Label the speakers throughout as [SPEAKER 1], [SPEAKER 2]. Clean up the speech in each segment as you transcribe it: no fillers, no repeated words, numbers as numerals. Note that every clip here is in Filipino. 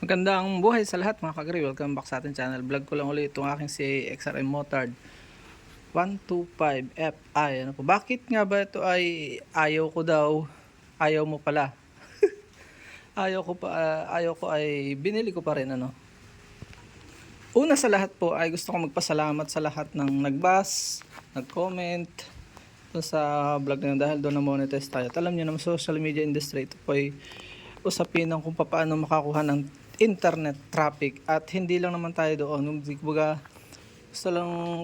[SPEAKER 1] Magandang buhay sa lahat mga kagri. Welcome back sa ating channel. Vlog ko lang ulit itong aking si XRM Motard 125Fi. Ano po? Bakit nga ba ito ay ayaw ko daw? Ayaw mo pala. Ayaw ko ay binili ko pa rin ano. Una sa lahat po ay gusto ko magpasalamat sa lahat ng nagbas, nag-comment dun sa vlog na yun dahil doon na monetize tayo. At alam niyo naman social media industry ito po ay usapin ng kung paano makakuha ng internet traffic at hindi lang naman tayo doon. Kumbaga,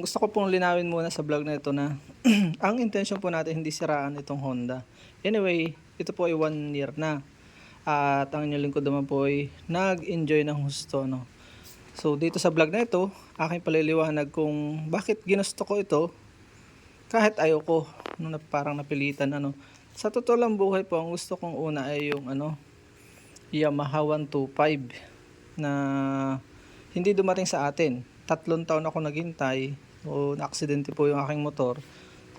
[SPEAKER 1] gusto ko pong linawin muna sa vlog na ito na ang intention po natin hindi siraan itong Honda. Anyway, ito po ay 1 year na. At ang inyong lingkod naman po ay nag-enjoy ng husto, no? So dito sa vlog na ito, aking paliliwanag kung bakit ginusto ko ito kahit ayaw ko, no, na parang napilitan ano. Sa totoo lang buhay po, ang gusto kong una ay yung Yamaha 125 na hindi dumating sa atin. 3 taon ako naghintay o na-aksidente po yung aking motor.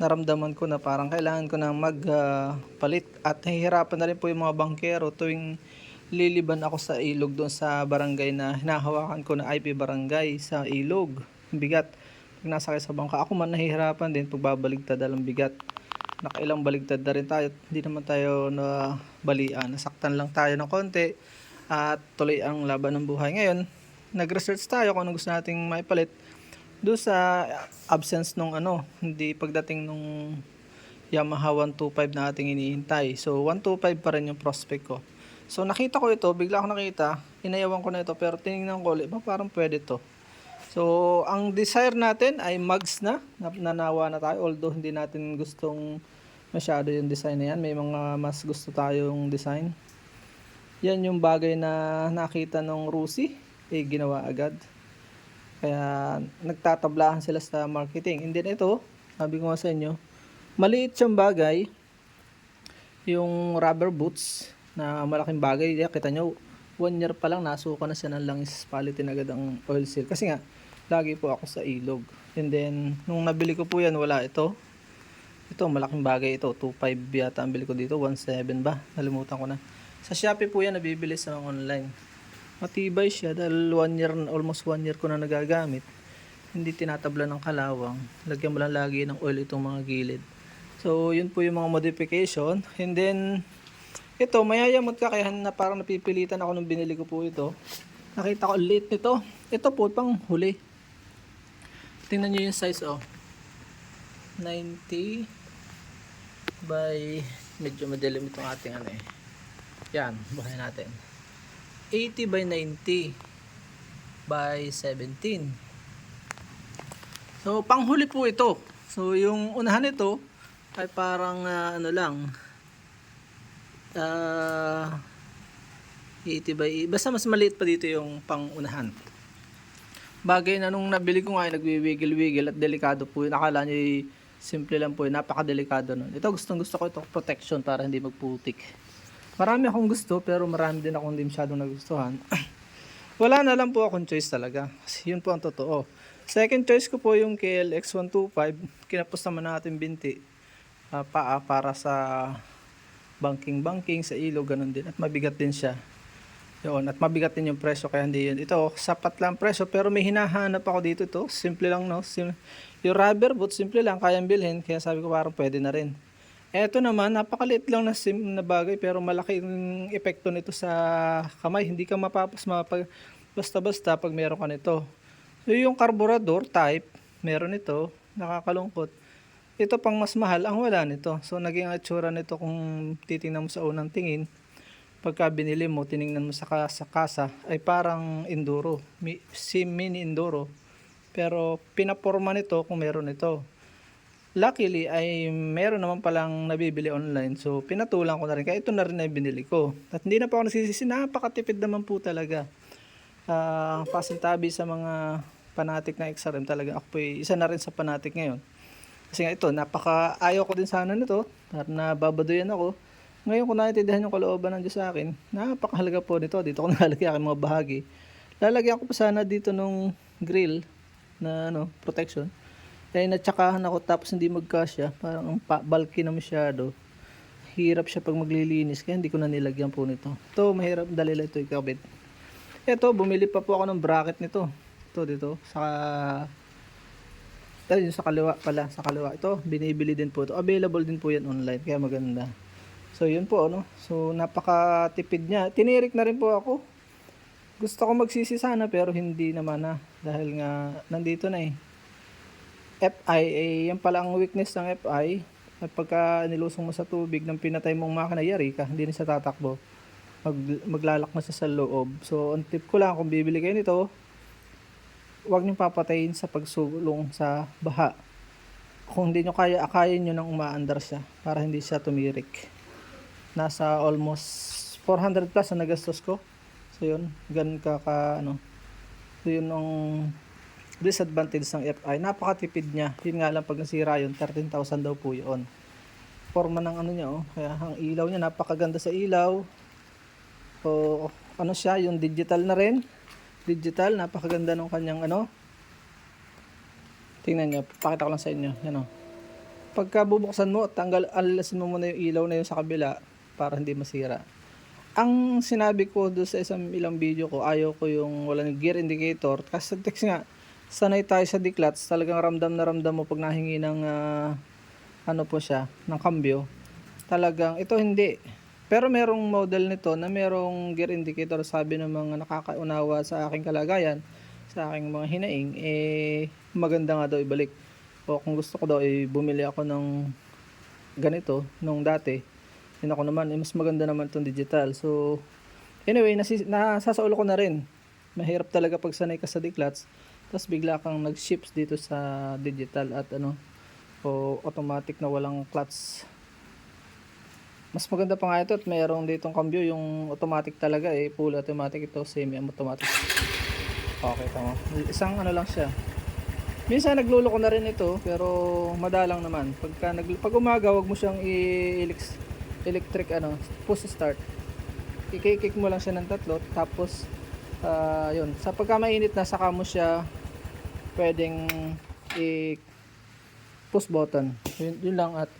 [SPEAKER 1] Naramdaman ko na parang kailangan ko na magpalit at nahihirapan na rin po yung mga bangkero tuwing liliban ako sa ilog doon sa barangay na hinahawakan ko na IP barangay sa ilog. Bigat. Pag nasa kayo sa bangka, ako man nahihirapan din pag babaligtad ang bigat. Nakailang baligtad na rin tayo, hindi naman tayo na balian, nasaktan lang tayo ng konti at tuloy ang laban ng buhay. Ngayon nag-research tayo kung ano gusto nating maipalit doon sa absence nung hindi pagdating nung Yamaha 125 na ating inihintay. So 125 pa rin yung prospect ko. So nakita ko ito, bigla ako nakita, inayawan ko na ito pero tinignan ko ulit, parang pwede to. So ang desire natin ay mags na, nanawa na tayo, although hindi natin gustong masyado yung design na yan, may mga mas gusto tayong design. Yan yung bagay na nakita nung Rusi, ginawa agad. Kaya nagtatablahan sila sa marketing. And then ito, sabi ko nga sa inyo, maliit siyang bagay, yung rubber boots na malaking bagay. Kita nyo, 1 year pa lang nasuka na siya ng langis, palitin agad ang oil seal. Kasi nga, lagi po ako sa ilog. And then, nung nabili ko po yan, wala ito. Ito, malaking bagay ito. 2.5 yata ang bili ko dito. 1.7 ba? Nalimutan ko na. Sa Shopee po yan, nabibili sa mga online. Matibay siya dahil almost 1 year ko na nagagamit. Hindi tinatabla ng kalawang. Lagyan mo lang lagi ng oil itong mga gilid. So, yun po yung mga modification. And then, ito, mayayamot ka kaya na parang napipilitan ako nung binili ko po ito. Nakita ko late nito. Ito po, pang huli. Tingnan nyo yung size, 90 by, medyo madilim itong ating yan, buhay natin. 80 by 90 by 17. So, panghuli po ito. So, yung unahan nito ay parang 80 by, basta mas maliit pa dito yung pangunahan. Bagay na nung nabili ko nga ay nagwiwigil-wigil at delikado po yun. Akala nyo simple lang po yun. Napakadelikado nun. Ito gustong gusto ko ito, protection para hindi magputik. Marami akong gusto pero marami din akong hindi masyadong nagustuhan. Wala na lang po akong choice talaga. Kasi yun po ang totoo. Second choice ko po yung KLX 125. Kinapos naman natin binti. Paa para sa banking sa ilog, ganun din. At mabigat din siya. Yun, at mabigat din yung presyo kaya hindi yun. Ito, sapat lang presyo pero may hinahanap ako dito to. Simple lang, no? Yung rubber boot, simple lang, kayang bilhin. Kaya sabi ko parang pwede na rin. Eto naman, napakaliit lang na bagay pero malaki yung epekto nito sa kamay. Hindi ka basta-basta pag meron ka nito. So yung carburetor type, meron ito, nakakalungkot. Ito pang mas mahal, ang wala nito. So naging atsura nito kung titingnan mo sa unang tingin, pagka binili mo, tiningnan mo sa kasa, ay parang enduro, mini enduro. Pero pinaporma nito kung meron ito. Luckily ay meron naman palang nabibili online. So pinatulan ko na rin. Kaya ito na rin na binili ko. At hindi na pa ako nagsisisi. Napakatipid naman po talaga. Pasintabi sa mga fanatic na XRM talaga. Ako po isa na rin sa fanatic ngayon. Kasi nga ito, ayaw ko din sana nito. At nababaduyan ako. Ngayon ko naintindihan yung kalooban ng Diyos sa akin. Napakahalaga po nito. Dito ko nalalagay aking mga bahagi. Lalagyan ko pa sana dito nung grill na protection. Kaya natsakahan ako tapos hindi magkasya. Parang bulky na masyado. Hirap siya pag maglilinis. Kaya hindi ko na nilagyan po nito. Ito, mahirap dali lang ito ikabit. Ito, bumili pa po ako ng bracket nito. Ito dito, sa kaliwa pala, sa kaliwa. Ito, binibili din po ito. Available din po yan online, kaya maganda. So, yun po, ano. So, napakatipid niya. Tinirik na rin po ako. Gusto ko magsisi sana, pero hindi naman na. Dahil nga, nandito na eh. FI, yan pala ang weakness ng FI. At pagka nilusong mo sa tubig ng pinatay mong makina, yari ka, hindi na siya tatakbo. Maglalak na siya sa loob. So, ang tip ko lang, kung bibili kayo nito, huwag nyo papatayin sa pagsulong sa baha. Kung hindi nyo kaya, akayin nyo nang umaandar siya para hindi siya tumirik. Nasa almost 400 plus na nagastos ko. So, yun, ganun So, yun ang disadvantage ng FI. Napakatipid niya. Yun nga lang, pag nasira yun, 13,000 daw po yun. Forma ng ano niya, oh. Kaya ang ilaw niya, napakaganda sa ilaw. O ano siya, yung digital na rin. Digital, napakaganda ng kanyang Tingnan niyo, pakita ko lang sa inyo. Yan, oh. Pagka bubuksan mo, alisin mo muna yung ilaw na yun sa kabila para hindi masira. Ang sinabi ko doon sa ilang video ko, ayaw ko yung walang gear indicator. Kasi text nga, sanay tayo sa decluts, talagang ramdam na ramdam mo pag nahingi ng ng cambio. Talagang ito hindi. Pero merong model nito na merong gear indicator, sabi ng mga nakakaunawa sa aking kalagayan, sa aking mga hinaing, maganda nga daw ibalik. O kung gusto ko daw, bumili ako ng ganito nung dati. Yun ako naman, mas maganda naman itong digital. So, anyway, nasasaulo ko na rin. Mahirap talaga pag sanay ka sa decluts, tapos bigla kang nag-shift dito sa digital at o automatic na walang clutch. Mas maganda pa nga ito at mayroong ditong cambio, yung automatic talaga full automatic. Ito semi-automatic. Okay, tama. Isang lang siya. Minsan nagluloko na rin ito, pero madalang naman. Pag umaga, wag mo siyang electric push start. I-kick mo lang siya ng 3, tapos yun, sa pagka mainit na, saka mo siya pwedeng push button. Yun lang. At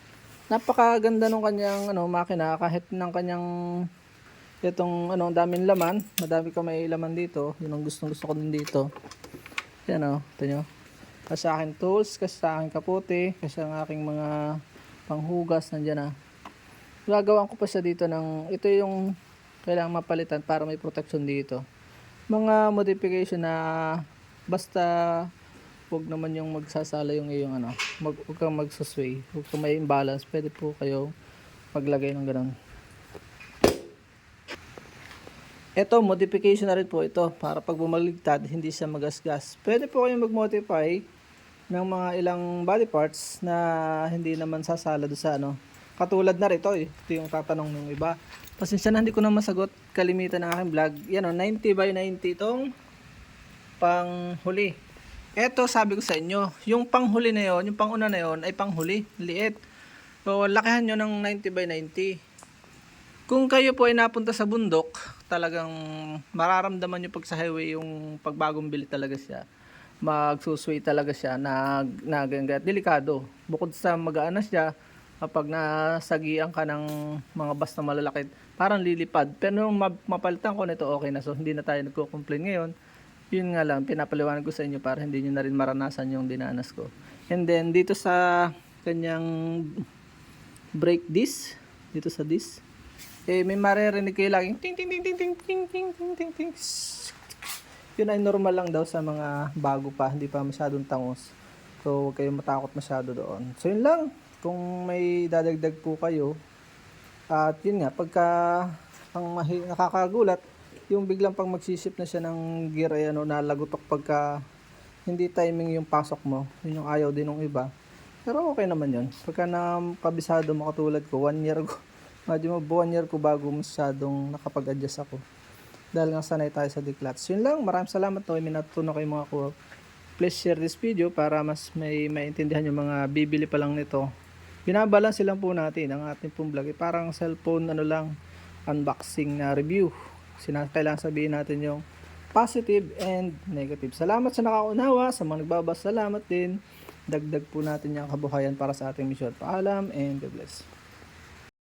[SPEAKER 1] napakaganda nung kanyang makina, kahit ng kanyang itong daming laman, madami ka may laman dito. Yun ang gusto ko din dito. Yan, ito nyo. Kasi sa akin tools, kasi sa akin kapote, kasi ang aking mga panghugas nandiyan. Gagawan ko pa siya dito ito yung kailangan mapalitan para may protection dito. Mga modification na basta huwag naman yung magsasala yung iyong huwag kang magsusway, huwag kang may imbalance, pwede po kayo maglagay ng ganun. Ito, modification na rin po ito para pag bumaligtad, hindi siya magasgas. Pwede po kayong mag-modify ng mga ilang body parts na hindi naman sasala doon sa katulad na rito ito yung tatanong ng iba. Pasensya na, hindi ko na masagot kalimitan ng aking vlog. Yan 90 by 90 itong panghuli. Eto, sabi ko sa inyo, yung panghuli na yon, yung panguna na yon ay panghuli, liit. So, lakihan nyo ng 90 by 90. Kung kayo po ay napunta sa bundok, talagang mararamdaman nyo pag sa highway yung pagbagong bili talaga siya. Magsusway talaga siya, delikado. Bukod sa magaan na siya, kapag nasagian ka ng mga basta malalaki, parang lilipad. Pero nung mapalitan ko nito, okay na. So, hindi na tayo nagko-complain ngayon. Yun nga lang, pinapaliwanag ko sa inyo para hindi nyo na rin maranasan yung dinanas ko. And then, dito sa kanyang brake disc, dito sa disc, may maririnig kayo laging ting ting ting ting ting ting ting ting ting ting. Yun ay normal lang daw sa mga bago pa, hindi pa masyadong tangos. So, huwag kayong matakot masyado doon. So, yun lang. Kung may dadagdag po kayo, at yun nga, pagka nakakagulat, yung biglang pang magsisip na siya ng gear ay nalagutok pagka hindi timing yung pasok mo, yun yung ayaw din ng iba. Pero okay naman yun. Pagka nakabisado mo katulad ko, 1 year ago, medyo 1 year ko bago masyadong nakapag-adjust ako. Dahil nga sanay tayo sa decluts. Yun lang, maraming salamat to. May natutunan kayo mga ko. Please share this video para mas may maintindihan yung mga bibili pa lang nito. Binabalance lang po natin ang ating pong vlog. Parang cellphone unboxing na review. Kailangan sabihin natin yung positive and negative. Salamat sa nakaunawa, sa mga nagbabasa, salamat din. Dagdag po natin yung kabuhayan para sa ating mission. Paalam and God bless.